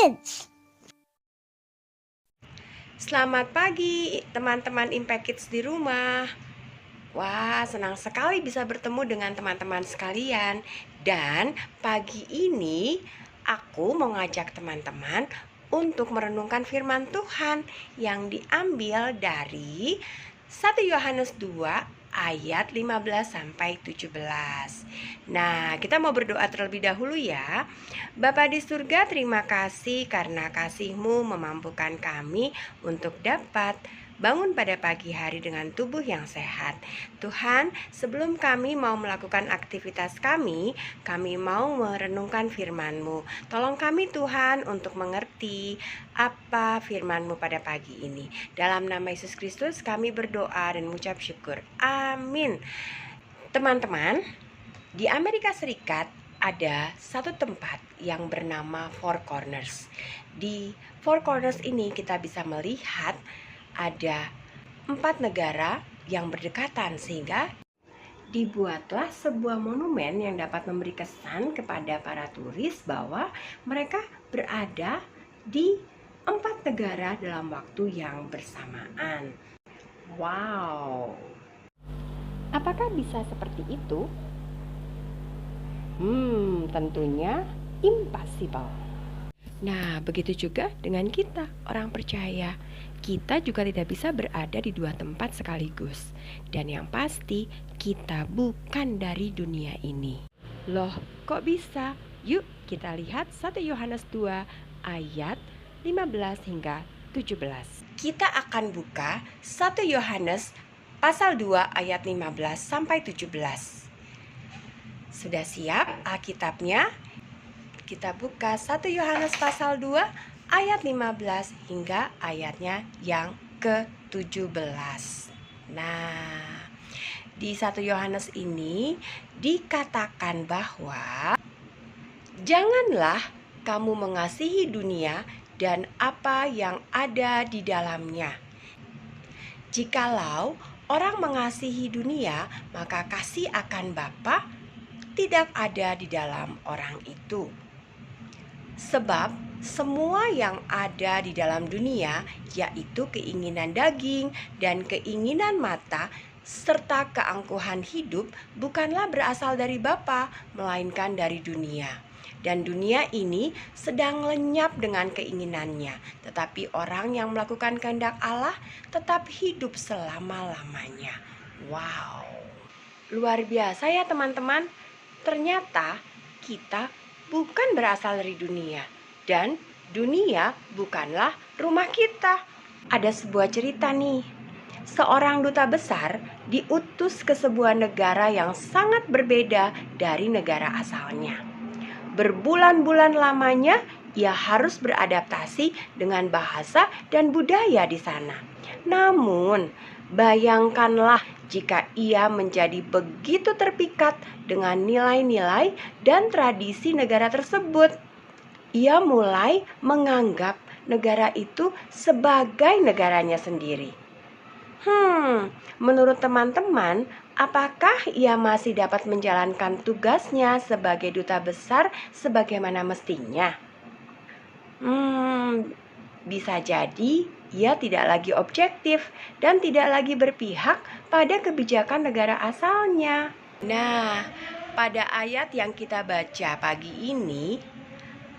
Kids. Selamat pagi teman-teman Impact Kids di rumah. Wah, senang sekali bisa bertemu dengan teman-teman sekalian. Dan pagi ini aku mau ngajak teman-teman untuk merenungkan firman Tuhan yang diambil dari 1 Yohanes 2 ayat 15 sampai 17. Nah, kita mau berdoa terlebih dahulu ya. Bapa di surga, terima kasih karena kasih-Mu memampukan kami untuk dapat bangun pada pagi hari dengan tubuh yang sehat. Tuhan, sebelum kami mau melakukan aktivitas kami mau merenungkan firman-Mu. Tolong kami Tuhan untuk mengerti apa firman-Mu pada pagi ini. Dalam nama Yesus Kristus kami berdoa dan mengucap syukur. Amin. Teman-teman, di Amerika Serikat ada satu tempat yang bernama Four Corners. Di Four Corners ini kita bisa melihat ada 4 negara yang berdekatan, sehingga dibuatlah sebuah monumen yang dapat memberi kesan kepada para turis bahwa mereka berada di 4 negara dalam waktu yang bersamaan. Wow, apakah bisa seperti itu? Tentunya impossible. Nah, begitu juga dengan kita, orang percaya. Kita juga tidak bisa berada di 2 tempat sekaligus. Dan yang pasti, kita bukan dari dunia ini. Loh, kok bisa? Yuk kita lihat 1 Yohanes 2 ayat 15 hingga 17. Kita akan buka 1 Yohanes pasal 2 ayat 15 sampai 17. Sudah siap Alkitabnya? Kita buka 1 Yohanes pasal 2 ayat 15 hingga ayatnya yang ke-17. Nah, di 1 Yohanes ini dikatakan bahwa janganlah kamu mengasihi dunia dan apa yang ada di dalamnya. Jikalau orang mengasihi dunia, maka kasih akan Bapa tidak ada di dalam orang itu. Sebab semua yang ada di dalam dunia, yaitu keinginan daging dan keinginan mata, serta keangkuhan hidup, bukanlah berasal dari Bapa, melainkan dari dunia. Dan dunia ini sedang lenyap dengan keinginannya, tetapi orang yang melakukan kehendak Allah tetap hidup selama-lamanya. Wow, luar biasa ya teman-teman. Ternyata kita bukan berasal dari dunia, dan dunia bukanlah rumah kita. Ada sebuah cerita nih. Seorang duta besar diutus ke sebuah negara yang sangat berbeda dari negara asalnya. Berbulan-bulan lamanya ia harus beradaptasi dengan bahasa dan budaya di sana. Namun, bayangkanlah jika ia menjadi begitu terpikat dengan nilai-nilai dan tradisi negara tersebut. Ia mulai menganggap negara itu sebagai negaranya sendiri. Menurut teman-teman, apakah ia masih dapat menjalankan tugasnya sebagai duta besar sebagaimana mestinya? Bisa jadi ia tidak lagi objektif dan tidak lagi berpihak pada kebijakan negara asalnya. Nah, pada ayat yang kita baca pagi ini,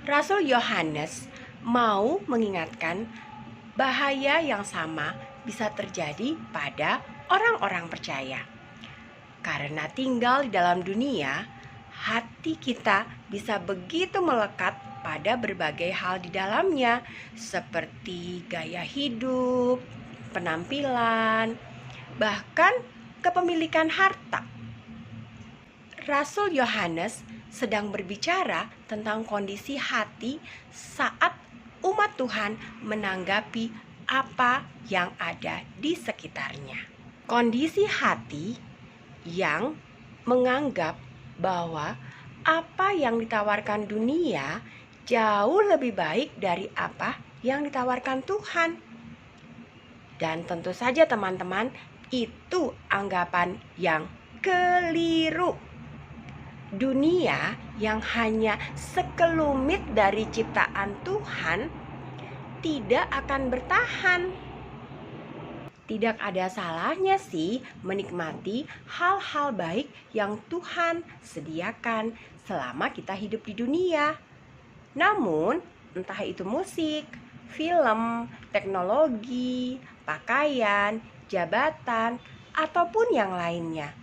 Rasul Yohanes mau mengingatkan bahaya yang sama bisa terjadi pada orang-orang percaya. Karena tinggal di dalam dunia, hati kita bisa begitu melekat pada berbagai hal di dalamnya, seperti gaya hidup, penampilan, bahkan kepemilikan harta. Rasul Yohanes sedang berbicara tentang kondisi hati saat umat Tuhan menanggapi apa yang ada di sekitarnya. Kondisi hati yang menganggap bahwa apa yang ditawarkan dunia jauh lebih baik dari apa yang ditawarkan Tuhan. Dan tentu saja teman-teman, itu anggapan yang keliru. dunia yang hanya sekelumit dari ciptaan Tuhan tidak akan bertahan. Tidak ada salahnya sih menikmati hal-hal baik yang Tuhan sediakan selama kita hidup di dunia. Namun, entah itu musik, film, teknologi, pakaian, jabatan, ataupun yang lainnya,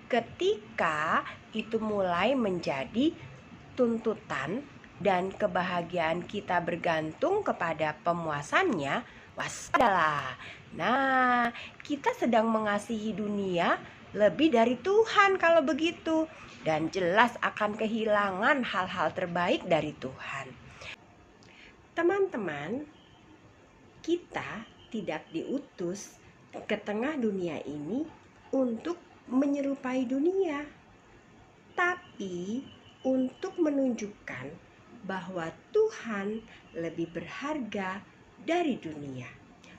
ketika itu mulai menjadi tuntutan dan kebahagiaan kita bergantung kepada pemuasannya, waspadalah. Nah, kita sedang mengasihi dunia lebih dari Tuhan kalau begitu, dan jelas akan kehilangan hal-hal terbaik dari Tuhan. Teman-teman, kita tidak diutus ke tengah dunia ini untuk menyerupai dunia, tapi untuk menunjukkan bahwa Tuhan lebih berharga dari dunia.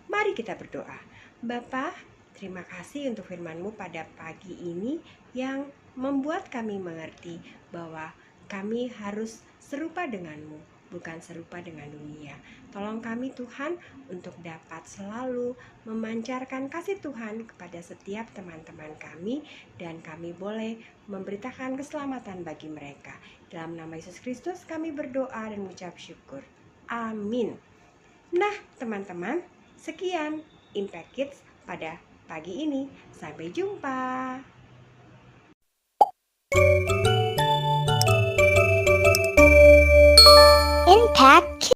Mari kita berdoa. Bapa, terima kasih untuk firman-Mu pada pagi ini yang membuat kami mengerti bahwa kami harus serupa dengan-Mu, bukan serupa dengan dunia. Tolong kami Tuhan untuk dapat selalu memancarkan kasih Tuhan kepada setiap teman-teman kami, dan kami boleh memberitakan keselamatan bagi mereka. Dalam nama Yesus Kristus kami berdoa dan mengucap syukur. Amin. Nah teman-teman, sekian Impact Kids pada pagi ini. Sampai jumpa.